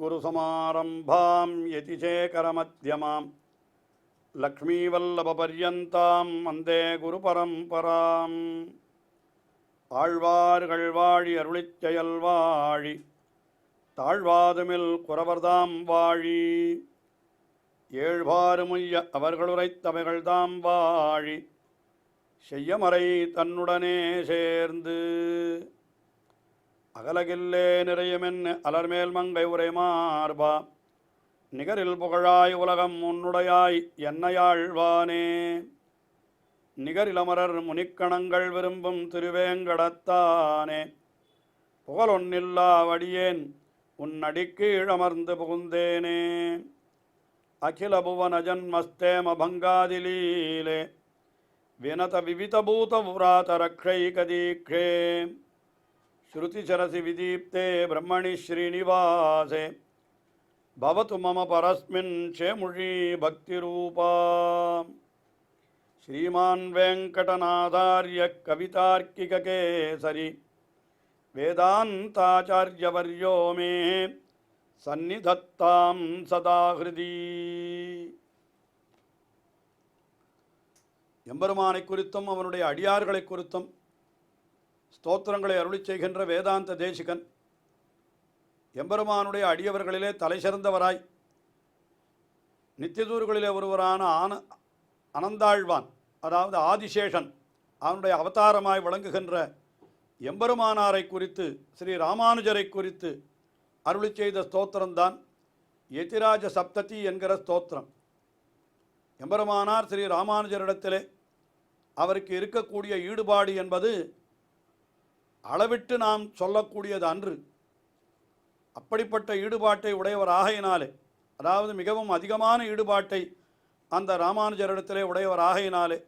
अस्मद्गुरुसमारम्भां यतिशेखरमध्यमां लक्ष्मीवल्लभपर्यन्तां वन्दे गुरुपरम्पराम् ஆழ்வார்கள் வாழி அருளிச் செயல் வாழி தாழ்வாதுமில் குறவர்தாம் வாழி ஏழ்வாறுமுய்ய அவர்களுரைத்தவைகள்தாம் வாழி செய்யமறை தன்னுடனே சேர்ந்து அகலகில்லே நிறையுமென் அலர்மேல் மங்கை உரை மார்பா நிகரில் புகழாய் உலகம் உன்னுடையாய் என்னையாழ்வானே நிகரிலமரர் முனிக்கணங்கள் விரும்பும் திருவேங்கடத்தானே புகழொன்னில்லா வடியேன் உன்னடிக்கு இழமர்ந்து புகுந்தேனே அகில புவன ஜன்மஸ்தேம பங்காதிலீலே வினத விவிதபூத புராத ரக்ஷைகதீக்ஷே ஸ்ருதிசரசி விதீப்தே பிரம்மணி ஸ்ரீனிவாசே பவது மம பரஸ்மின் சேமுழி பக்திரூபா ஸ்ரீமான் வெங்கடநாதார்ய கவிதார்க்கிககேசரி வேதாந்தாச்சார்யவர்யோ மே சந்நிதத்தாம் சதா ஹிருதி. எம்பெருமானை குறித்தும் அவனுடைய அடியார்களை குறித்தும் ஸ்தோத்திரங்களை அருளிச் செய்கின்ற வேதாந்த தேசிகன் எம்பெருமானுடைய அடியவர்களிலே தலை சிறந்தவராய் நித்தியதூர்களிலே ஒருவரான அனந்தாழ்வான், அதாவது ஆதிசேஷன், அவனுடைய அவதாரமாய் விளங்குகின்ற எம்பெருமானாரை குறித்து, ஸ்ரீ ராமானுஜரை குறித்து அருளிச் செய்த ஸ்தோத்திரம்தான் யதிராஜ சப்ததி என்கிற ஸ்தோத்திரம். எம்பெருமானார் ஸ்ரீ ராமானுஜரிடத்திலே அவருக்கு இருக்கக்கூடிய ஈடுபாடு என்பது அளவிட்டு நாம் சொல்லக்கூடியது அன்று. அப்படிப்பட்ட ஈடுபாட்டை உடையவர் ஆகையினாலே, அதாவது மிகவும் அதிகமான ஈடுபாட்டை அந்த ராமானுஜரிடத்திலே உடையவர் ஆகையினாலே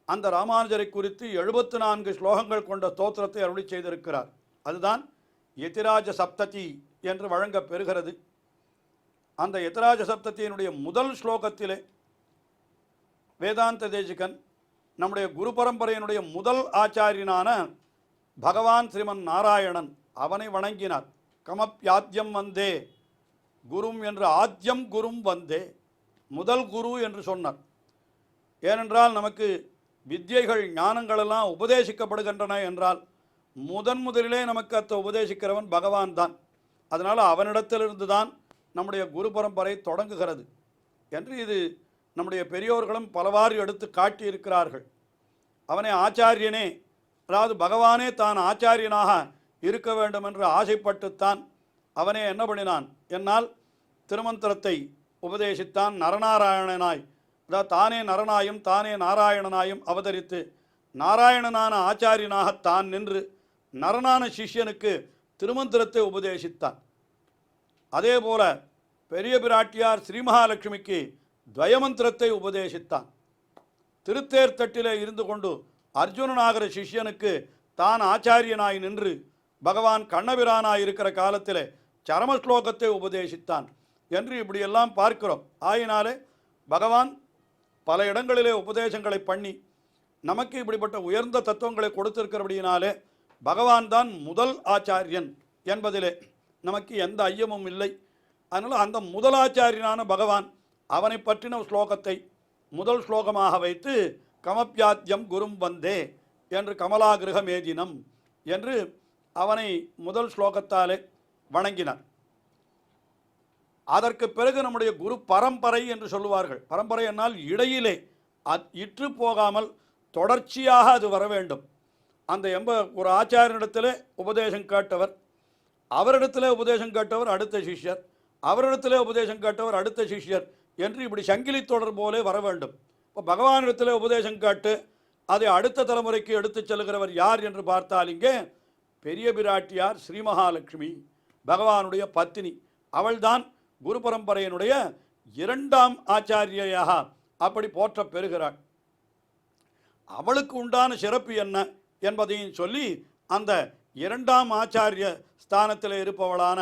அந்த ராமானுஜரை குறித்து 74 ஸ்லோகங்கள் கொண்ட ஸ்தோத்திரத்தை அருளி செய்திருக்கிறார். அதுதான் யதிராஜ சப்ததி என்று வழங்கப் பெறுகிறது. அந்த யதிராஜ சப்தத்தியினுடைய முதல் ஸ்லோகத்திலே வேதாந்த தேசிகன் நம்முடைய குரு பரம்பரையினுடைய முதல் ஆச்சாரியனான பகவான் ஸ்ரீமன் நாராயணன் அவனை வணங்கினார். கமப்யாத்யம் வந்தே குரும் என்று, ஆத்யம் குரும் வந்தே, முதல் குரு என்று சொன்னார். ஏனென்றால் நமக்கு வித்யைகள் ஞானங்களெல்லாம் உபதேசிக்கப்படுகின்றன என்றால் முதலிலே நமக்கு அத்தை உபதேசிக்கிறவன் பகவான் தான். அதனால் அவனிடத்திலிருந்து தான் நம்முடைய குரு பரம்பரை தொடங்குகிறது என்று இது நம்முடைய பெரியோர்களும் பலவாறு எடுத்து காட்டியிருக்கிறார்கள். அவனே ஆச்சாரியனே, அதாவது பகவானே தான் ஆச்சாரியனாக இருக்க வேண்டும் என்று ஆசைப்பட்டுத்தான் அவனே என்ன பண்ணினான் என்னால் திருமந்திரத்தை உபதேசித்தான். நரநாராயணனாய், அதாவது தானே நரனாயும் தானே நாராயணனாயும் அவதரித்து நாராயணனான ஆச்சாரியனாக தான் நின்று நரனான சிஷ்யனுக்கு திருமந்திரத்தை உபதேசித்தான். அதே போல பெரிய பிராட்டியார் ஸ்ரீ மகாலட்சுமிக்கு துவயமந்திரத்தை உபதேசித்தான். திருத்தேர்த்தட்டிலே இருந்து கொண்டு அர்ஜுனனாகிற சிஷ்யனுக்கு தான் ஆச்சாரியனாய் நின்று பகவான் கண்ணபிரானாய் இருக்கிற காலத்தில் சரமஸ்லோகத்தை உபதேசித்தான் என்று இப்படியெல்லாம் பார்க்கிறோம். ஆயினாலே பகவான் பல இடங்களிலே உபதேசங்களை பண்ணி நமக்கு இப்படிப்பட்ட உயர்ந்த தத்துவங்களை கொடுத்திருக்கிறபடியினாலே பகவான் தான் முதல் ஆச்சாரியன் என்பதிலே நமக்கு எந்த ஐயமும் இல்லை. அதனால் அந்த முதலாச்சாரியனான பகவான் அவனை பற்றின ஸ்லோகத்தை முதல் ஸ்லோகமாக வைத்து கமப்யாத்யம் குரும் வந்தே என்று கமலாகிருகமேதினம் என்று அவனை முதல் ஸ்லோகத்தாலே வணங்கினார். அதற்கு பிறகு நம்முடைய குரு பரம்பரை என்று சொல்லுவார்கள். பரம்பரை என்னால் இடையிலே இற்று போகாமல் தொடர்ச்சியாக அது வர வேண்டும். அந்த ஒரு ஆச்சாரியனிடத்தில் உபதேசம் கேட்டவர், அவரிடத்தில் உபதேசம் கேட்டவர் அடுத்த சிஷ்யர், அவரிடத்தில் உபதேசம் கேட்டவர் அடுத்த சிஷ்யர் என்று இப்படி சங்கிலி தொடர் போலே வர வேண்டும். இப்போ பகவானிடத்தில் உபதேசம் கேட்டு அதை அடுத்த தலைமுறைக்கு எடுத்துச் செல்கிறவர் யார் என்று பார்த்தால் இங்கே பெரிய பிராட்டியார் ஸ்ரீ மகாலட்சுமி, பகவானுடைய பத்தினி. அவள்தான் குரு பரம்பரையினுடைய 2ஆம் ஆச்சாரியாக அப்படி போற்ற பெறுகிறாள். அவளுக்கு உண்டான சிறப்பு என்ன என்பதையும் சொல்லி அந்த 2ஆம் ஆச்சாரிய ஸ்தானத்தில் இருப்பவளான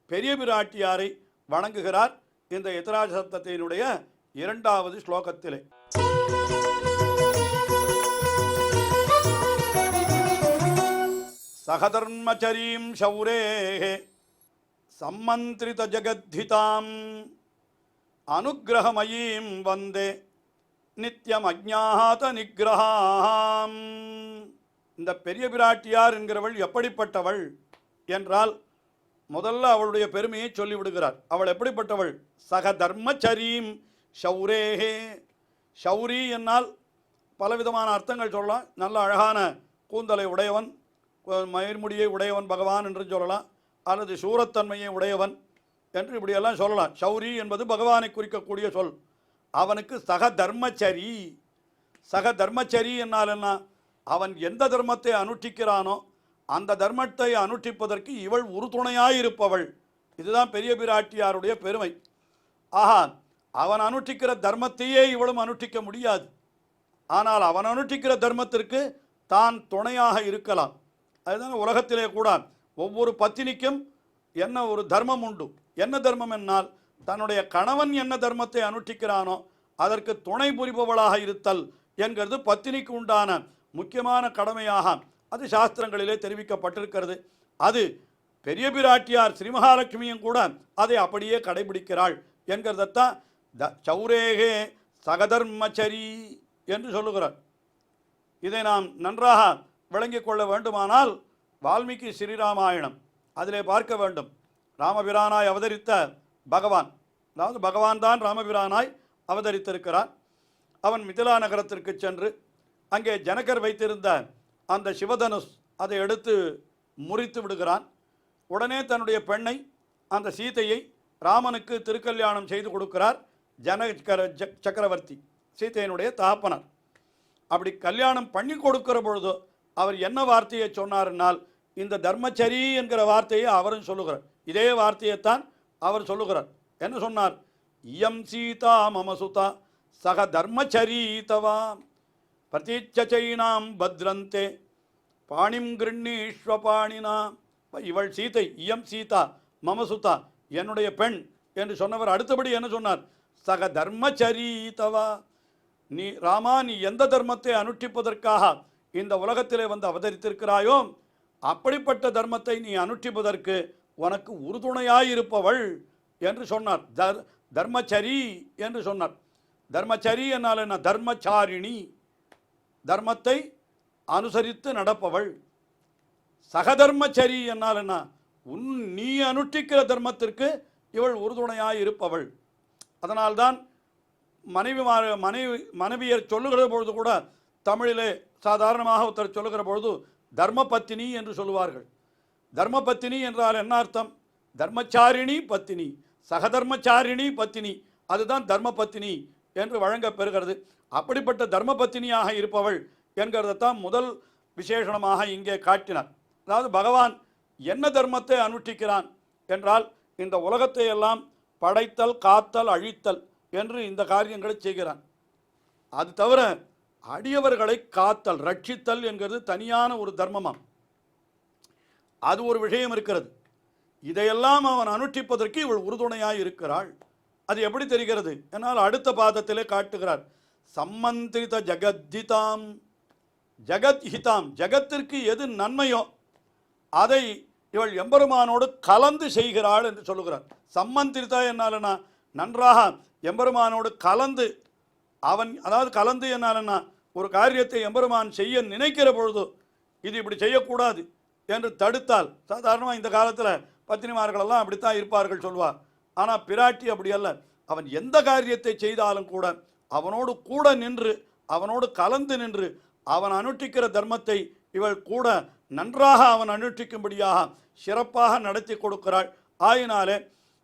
பெரிய பிராட்டியாரை வணங்குகிறார் இந்த யதிராஜ சப்தத்தினுடைய 2வது ஸ்லோகத்திலே. சகதர்மச்சரீம் சௌரே சம்மந்திரித ஜெகத்ஹிதாம் அனுக்கிரகமயீம் வந்தே நித்யம் அஜ்ஞாத நிகிரகாம். இந்த பெரிய பிராட்டியார் என்கிறவள் எப்படிப்பட்டவள் என்றால் முதல்ல அவளுடைய பெருமையை சொல்லிவிடுகிறார். அவள் எப்படிப்பட்டவள்? சக தர்மச்சரீம் ஷௌரேஹே. ஷௌரி என்னால் பலவிதமான அர்த்தங்கள் சொல்லலாம். நல்ல அழகான கூந்தலை உடையவன், மயிர்முடியை உடையவன் பகவான் என்று சொல்லலாம், அல்லது சூரத்தன்மையை உடையவன் என்று இப்படியெல்லாம் சொல்லலாம். ஷௌரி என்பது பகவானை குறிக்கக்கூடிய சொல். அவனுக்கு சக தர்மச்சரி. சக தர்மச்சரி என்னால் என்ன? அவன் எந்த தர்மத்தை அனுஷ்டிக்கிறானோ அந்த தர்மத்தை அனுஷ்டிப்பதற்கு இவள் உறுதுணையாயிருப்பவள். இதுதான் பெரிய பிராட்டியாருடைய பெருமை. ஆஹா, அவன் அனுஷ்டிக்கிற தர்மத்தையே இவளும் அனுஷ்டிக்க முடியாது. ஆனால் அவன் அனுஷ்டிக்கிற தர்மத்திற்கு தான் துணையாக இருக்கலாம். அதுதான் உலகத்திலே கூட ஒவ்வொரு பத்தினிக்கும் என்ன ஒரு தர்மம் உண்டு. என்ன தர்மம் என்னால் தன்னுடைய கணவன் என்ன தர்மத்தை அனுஷ்டிக்கிறானோ அதற்கு துணை புரிபவளாக இருத்தல் என்கிறது பத்தினிக்கு உண்டான முக்கியமான கடமையாக அது சாஸ்திரங்களிலே தெரிவிக்கப்பட்டிருக்கிறது. அது பெரிய பிராட்டியார் ஸ்ரீ மகாலட்சுமியும் கூட அதை அப்படியே கடைபிடிக்கிறாள் என்கிறதான் சௌரேகே சகதர்மச்சரி என்று சொல்லுகிறார். இதை நாம் நன்றாக விளங்கிக் கொள்ள வேண்டுமானால் வால்மீகி ஸ்ரீராமாயணம் அதிலே பார்க்க வேண்டும். ராமபிரானாய் அவதரித்த பகவான், அதாவது பகவான் தான் ராமபிரானாய் அவதரித்திருக்கிறார். அவன் மிதிலா நகரத்திற்கு சென்று அங்கே ஜனகர் வைத்திருந்த அந்த சிவதனுஷ் அதை எடுத்து முறித்து விடுகிறான். உடனே தன்னுடைய பெண்ணை, அந்த சீதையை ராமனுக்கு திருக்கல்யாணம் செய்து கொடுக்கிறார் சக்கரவர்த்தி, சீதையினுடைய தகப்பனார். அப்படி கல்யாணம் பண்ணி கொடுக்கிற பொழுது அவர் என்ன வார்த்தையை சொன்னார்னால் இந்த தர்மச்சரி என்கிற வார்த்தையை அவரும் சொல்லுகிறார். இதே வார்த்தையைத்தான் அவர் சொல்லுகிறார். என்ன சொன்னார்? இயம் சீதா மமசுதா சக தர்மச்சரி தவா பிரதீச்சைனாம் பத்ரந்தே பாணிம் கிருண்ணீஸ்வ பாணினா. இவள் சீதை, இயம் சீதா மமசுதா என்னுடைய பெண் என்று சொன்னவர் அடுத்தபடி என்ன சொன்னார்? சக தர்மச்சரி தவா, நீ ராமா, நீ எந்த தர்மத்தை அனுஷ்டிப்பதற்காக இந்த உலகத்திலே வந்து அவதரித்திருக்கிறாயோ அப்படிப்பட்ட தர்மத்தை நீ அனுஷ்டிப்பதற்கு உனக்கு உறுதுணையாயிருப்பவள் என்று சொன்னார். தர்மச்சரி என்று சொன்னார். தர்மச்சரி என்னால் என்ன? தர்மச்சாரிணி, தர்மத்தை அனுசரித்து நடப்பவள். சகதர்மச்சரி என்னால் என்ன? நீ அனுஷ்டிக்கிற தர்மத்திற்கு இவள் உறுதுணையாயிருப்பவள். அதனால்தான் மனைவியர் சொல்லுகிற பொழுது கூட தமிழிலே சாதாரணமாக ஒருத்தர் சொல்லுகிற பொழுது தர்மபத்தினி என்று சொல்லுவார்கள். தர்மபத்தினி என்றால் என்ன அர்த்தம்? தர்மச்சாரிணி பத்தினி, சகதர்மச்சாரிணி பத்தினி, அதுதான் தர்மபத்தினி என்று வழங்கப் பெறுகிறது. அப்படிப்பட்ட தர்மபத்தினியாக இருப்பவள் என்கிறதான் முதல் விசேஷணமாக இங்கே காட்டினார். அதாவது பகவான் என்ன தர்மத்தை அனுஷ்டிக்கிறான் என்றால் இந்த உலகத்தை எல்லாம் படைத்தல், காத்தல், அழித்தல் என்று இந்த காரியங்களை செய்கிறான். அது தவிர அடியவர்களை காத்தல், ரட்சித்தல் என்கிறது தனியான ஒரு தர்மமாம். அது ஒரு விஷயம் இருக்கிறது. இதையெல்லாம் அவன் அனுஷ்டிப்பதற்கு இவள் உறுதுணையாய் இருக்கிறாள். அது எப்படி தெரிகிறது என்னால் அடுத்த பாதத்திலே காட்டுகிறார். சம்மந்திரித ஜகத்ஹிதாம், ஜகத்ஹிதாம், ஜகத்திற்கு எது நன்மையோ அதை இவள் எம்பெருமானோடு கலந்து செய்கிறாள் என்று சொல்லுகிறார். சம்மந்திரிதா என்னாலனா நன்றாக எம்பெருமானோடு கலந்து, அவன் அதாவது கலந்து என்னாலனா ஒரு காரியத்தை எம்பெருமான் செய்ய நினைக்கிற பொழுது இது இப்படி செய்யக்கூடாது என்று தடுத்தால், சாதாரணமாக இந்த காலத்தில் பத்தினிமார்களெல்லாம் அப்படித்தான் இருப்பார்கள் சொல்வார். ஆனால் பிராட்டி அப்படி அல்ல. அவன் எந்த காரியத்தை செய்தாலும் கூட அவனோடு கூட நின்று, அவனோடு கலந்து நின்று அவன் அனுஷ்டிக்கிற தர்மத்தை இவள் கூட நன்றாக அவன் அனுஷ்டிக்கும்படியாக சிறப்பாக நடத்தி கொடுக்கிறாள். ஆயினாலே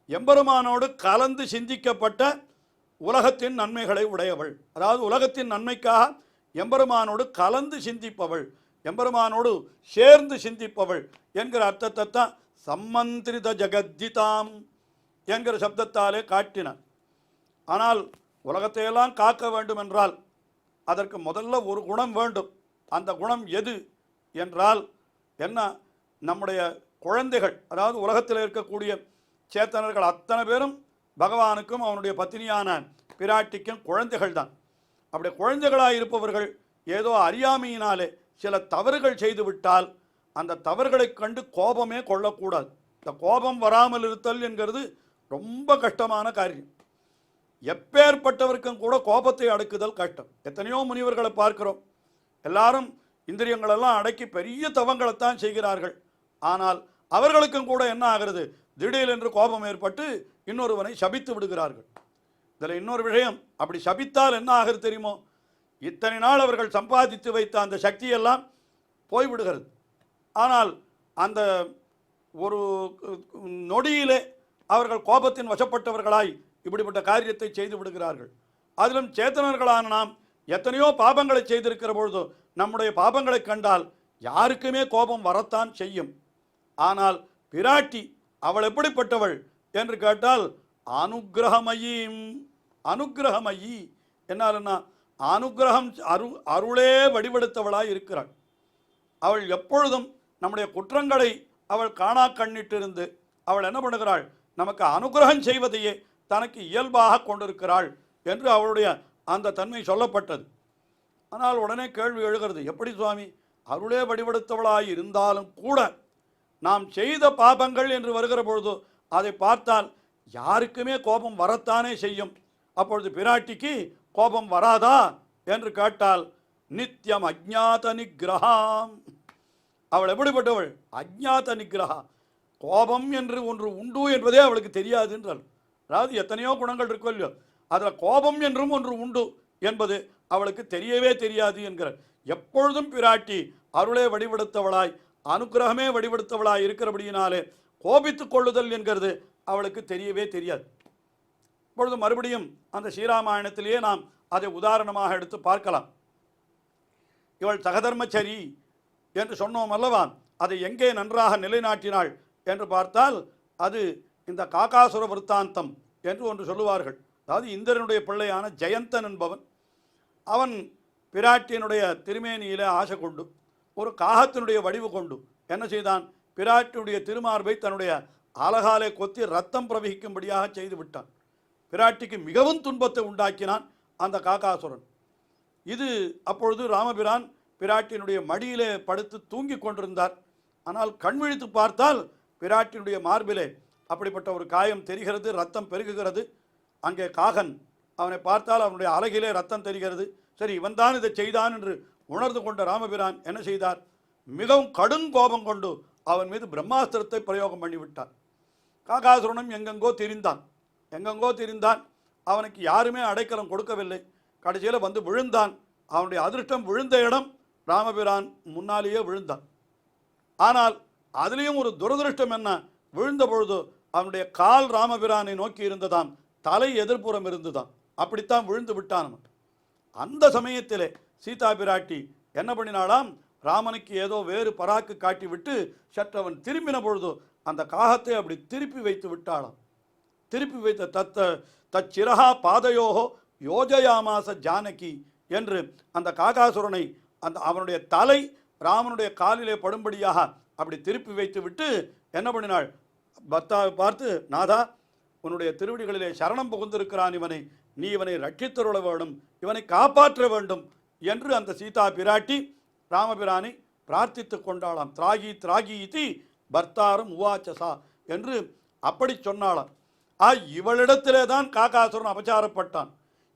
எம்பெருமானோடு கலந்து சிந்திக்கப்பட்ட உலகத்தின் நன்மைகளை உடையவள், அதாவது உலகத்தின் நன்மைக்காக எம்பெருமானோடு கலந்து சிந்திப்பவள், எம்பெருமானோடு சேர்ந்து சிந்திப்பவள் என்கிற அர்த்தத்தை தான் சம்மந்திரித ஜகத்ஹிதாம் என்கிற சப்தத்தாலே காட்டினார். ஆனால் உலகத்தையெல்லாம் காக்க வேண்டும் என்றால் அதற்கு முதல்ல ஒரு குணம் வேண்டும். அந்த குணம் எது என்றால் என்ன? நம்முடைய குழந்தைகள், அதாவது உலகத்தில் இருக்கக்கூடிய சேத்தனர்கள் அத்தனை பேரும் பகவானுக்கும் அவனுடைய பத்தினியான பிராட்டிக்கும் குழந்தைகள் தான். அப்படி குழந்தைகளாக இருப்பவர்கள் ஏதோ அறியாமையினாலே சில தவறுகள் செய்துவிட்டால் அந்த தவறுகளை கண்டு கோபமே கொள்ளக்கூடாது. இந்த கோபம் வராமல் இருத்தல் என்கிறது ரொம்ப கஷ்டமான காரியம். எப்பேற்பட்டவருக்கும் கூட கோபத்தை அடக்குதல் கஷ்டம். எத்தனையோ முனிவர்களை பார்க்கிறோம், எல்லாரும் இந்திரியங்களெல்லாம் அடக்கி பெரிய தவங்களைத்தான் செய்கிறார்கள். ஆனால் அவர்களுக்கும் கூட என்ன ஆகிறது, திடீரென்று கோபம் ஏற்பட்டு இன்னொருவனை சபித்து விடுகிறார்கள். இதில் இன்னொரு விஷயம், அப்படி சபித்தால் என்ன ஆகிறது தெரியுமோ, இத்தனை நாள் அவர்கள் சம்பாதித்து வைத்த அந்த சக்தியெல்லாம் போய்விடுகிறது. ஆனால் அந்த ஒரு நொடியிலே அவர்கள் கோபத்தின் வசப்பட்டவர்களாய் இப்படிப்பட்ட காரியத்தை செய்து விடுகிறார்கள். அதிலும் சேத்தனர்களான நாம் எத்தனையோ பாபங்களை செய்திருக்கிற பொழுதோ நம்முடைய பாபங்களை கண்டால் யாருக்குமே கோபம் வரத்தான் செய்யும். ஆனால் பிராட்டி அவள் எப்படிப்பட்டவள் என்று கேட்டால் அனுக்கிரகமயீம். அனுக்கிரகமயி என்னால்னா அனுக்கிரகம் அருளே வடிவெடுத்தவளாய் இருக்கிறாள். அவள் எப்பொழுதும் நம்முடைய குற்றங்களை அவள் காணா கண்ணிட்டிருந்து அவள் என்ன பண்ணுகிறாள், நமக்கு அனுகிரகம் செய்வதையே தனக்கு இயல்பாக கொண்டிருக்கிறாள் என்று அவளுடைய அந்த தன்மை சொல்லப்பட்டது. ஆனால் உடனே கேள்வி எழுகிறது, எப்படி சுவாமி, அருளே வடிவெடுத்தவளாய் இருந்தாலும் கூட நாம் செய்த பாபங்கள் என்று வருகிற பொழுது அதை பார்த்தால் யாருக்குமே கோபம் வரத்தானே செய்யும். அப்பொழுது பிராட்டிக்கு கோபம் வராதா என்று கேட்டால் நித்தியம் அஜ்ஞாத நிகிரகம். அவள் எப்படிப்பட்டவள், அஜ்ஞாத நிகிரகா. கோபம் என்று ஒன்று உண்டு என்பதே அவளுக்கு தெரியாது என்றால், அதாவது எத்தனையோ குணங்கள் இருக்கோ இல்லையோ, அதில் கோபம் என்றும் ஒன்று உண்டு என்பது அவளுக்கு தெரியவே தெரியாது என்கிறார். எப்பொழுதும் பிராட்டி அருளே வடிவெடுத்தவளாய் அனுக்கிரகமே வடிவெடுத்தவளாய் இருக்கிறபடியினாலே கோபித்துக் கொள்ளுதல் என்கிறது அவளுக்கு தெரியவே தெரியாது. இப்பொழுது மறுபடியும் அந்த ஸ்ரீராமாயணத்திலேயே நாம் அதை உதாரணமாக எடுத்து பார்க்கலாம். இவள் சகதர்மச்சரி என்று சொன்னோம் அல்லவா, அதை எங்கே நன்றாக நிலைநாட்டினாள் என்று பார்த்தால் அது இந்த காகாசுர விருத்தாந்தம் என்று ஒன்று சொல்லுவார்கள். அதாவது இந்திரனுடைய பிள்ளையான ஜெயந்தன் என்பவன், அவன் பிராட்டியினுடைய திருமேனியிலே ஆசை கொண்டு ஒரு காகத்தினுடைய வடிவு கொண்டு என்ன செய்தான், பிராட்டியுடைய திருமார்பை தன்னுடைய அலகாலே கொத்தி ரத்தம் பிரவகிக்கும்படியாக செய்து விட்டான். பிராட்டிக்கு மிகவும் துன்பத்தை உண்டாக்கினான் அந்த காகாசுரன். இது அப்பொழுது ராமபிரான் பிராட்டியினுடைய மடியிலே படுத்து தூங்கி கொண்டிருந்தார். ஆனால் கண்விழித்து பார்த்தால் பிராட்டியினுடைய மார்பிலே அப்படிப்பட்ட ஒரு காயம் தெரிகிறது, ரத்தம் பெருகுகிறது. அங்கே காகன் அவனை பார்த்தால் அவனுடைய அலகிலே ரத்தம் தெரிகிறது. சரி, இவன்தான் இதை செய்தான் என்று உணர்ந்து கொண்ட ராமபிரான் என்ன செய்தார், மிகவும் கடும் கோபம் கொண்டு அவன் மீது பிரம்மாஸ்திரத்தை பிரயோகம் பண்ணிவிட்டார். காகாசுரனும் எங்கெங்கோ திரிந்தான். அவனுக்கு யாருமே அடைக்கலம் கொடுக்கவில்லை. கடைசியில் வந்து விழுந்தான். அவனுடைய அதிர்ஷ்டம் விழுந்த இடம் ராமபிரான் முன்னாலேயே விழுந்தான். ஆனால் அதுலேயும் ஒரு துரதிருஷ்டம் என்ன, விழுந்த பொழுது அவனுடைய கால் ராமபிரானை நோக்கி இருந்ததாம், தலை எதிர்ப்புறம் இருந்துதான். அப்படித்தான் விழுந்து விட்டான். அந்த சமயத்திலே சீதா பிராட்டி என்ன பண்ணினாலாம், ராமனுக்கு ஏதோ வேறு பராக்கு காட்டி விட்டு சற்றவன் திரும்பின பொழுது அந்த காகத்தை அப்படி திருப்பி வைத்து விட்டாளாம். திருப்பி வைத்த தச்சிரஹா பாதையோகோ யோஜயாமாச ஜானகி என்று அந்த காகாசுரனை அந்த அவனுடைய தலை ராமனுடைய காலிலே படும்படியாக அப்படி திருப்பி வைத்து விட்டு என்ன பண்ணினாள், பர்த்தாவை பார்த்து, நாதா உன்னுடைய திருவடிகளிலே சரணம் புகுந்திருக்கிறான் இவனை, நீ இவனை ரட்சித்தருள வேண்டும், இவனை காப்பாற்ற வேண்டும் என்று அந்த சீதா பிராட்டி ராமபிரானை பிரார்த்தித்து கொண்டாளாம். திராகி திராகி இதி பர்த்தாரும் உவாச்சசா என்று அப்படி சொன்னாளாம். இவளிடத்திலே தான் காகாசுரன் அபச்சாரப்பட்டான்.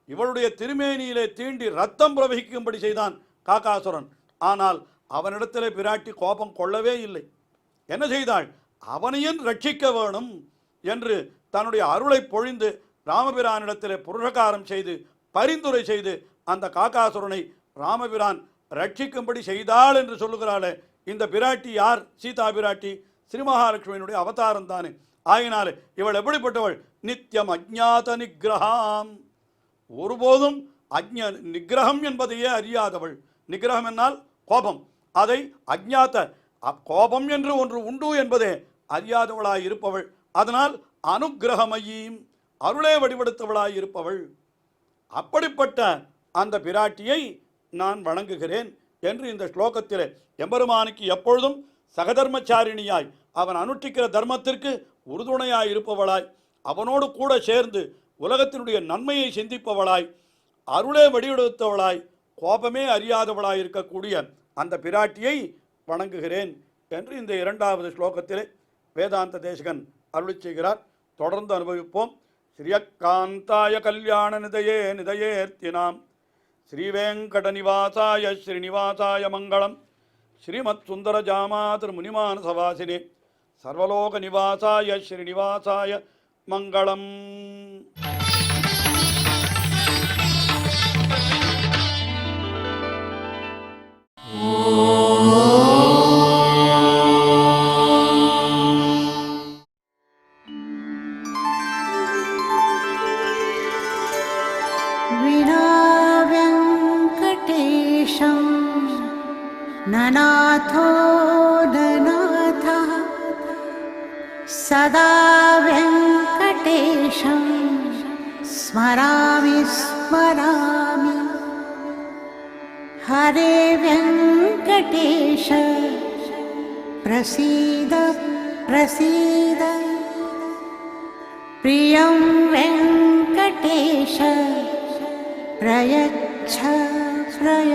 இவளுடைய திருமேனியிலே தீண்டி ரத்தம் பிரவகிக்கும்படி செய்தான் காகாசுரன். ஆனால் அவனிடத்திலே பிராட்டி கோபம் கொள்ளவே இல்லை. என்ன செய்தாள், அவனையும் ரட்சிக்க வேணும் என்று தன்னுடைய அருளை பொழிந்து ராமபிரானிடத்திலே புருஷகாரம் செய்து பரிந்துரை செய்து அந்த காகாசுரனை ராமபிரான் ரட்சிக்கும்படி செய்தாள் என்று சொல்லுகிறாளே. இந்த பிராட்டி யார், சீதா பிராட்டி ஸ்ரீமகாலட்சுமியினுடைய அவதாரம் தானே. ஆயினாலே இவள் எப்படிப்பட்டவள், நித்தியம் அஜ்ஞாத நிகிரகம். ஒருபோதும் நிகிரகம் என்பதையே அறியாதவள். நிகிரகம் என்னால் கோபம், அதை அஜ்ஞாத கோபம் என்று ஒன்று உண்டு என்பதே அறியாதவளாய் இருப்பவள். அதனால் அனுக்கிரகமயீம், அருளே வடிவெடுத்தவளாய் இருப்பவள். அப்படிப்பட்ட அந்த பிராட்டியை நான் வணங்குகிறேன் என்று இந்த ஸ்லோகத்திலே எம்பெருமானுக்கு எப்பொழுதும் சகதர்மச்சாரிணியாய் அவன் அனுஷ்டிக்கிற தர்மத்திற்கு உறுதுணையாய் இருப்பவளாய், அவனோடு கூட சேர்ந்து உலகத்தினுடைய நன்மையை சிந்திப்பவளாய், அருளே வடிவெடுத்தவளாய், கோபமே அறியாதவளாய் இருக்கக்கூடிய அந்த பிராட்டியை வணங்குகிறேன் என்று இந்த இரண்டாவது ஸ்லோகத்திலே வேதாந்த தேசிகன் அருளி செய்கிறார். தொடர்ந்து அனுபவிப்போம். ஸ்ரீயக்காந்தாய கல்யாண நிதையே நிதையேர்த்தினாம் ஸ்ரீவேங்கட நிவாசாய ஸ்ரீனிவாசாய மங்களம். ஸ்ரீமத் சுந்தர ஜாமாதிர் முனிமானசவாசினே சர்வலோக நிவாசாய ஸ்ரீனிவாசாய மங்களம். ननाथो ननाथः सदा वेङ्कटेशं स्मरामि स्मरामि. हरे वेङ्कटेश प्रसीद प्रसीद. प्रियं वेङ्कटेश प्रयच्छ प्रयच्छ.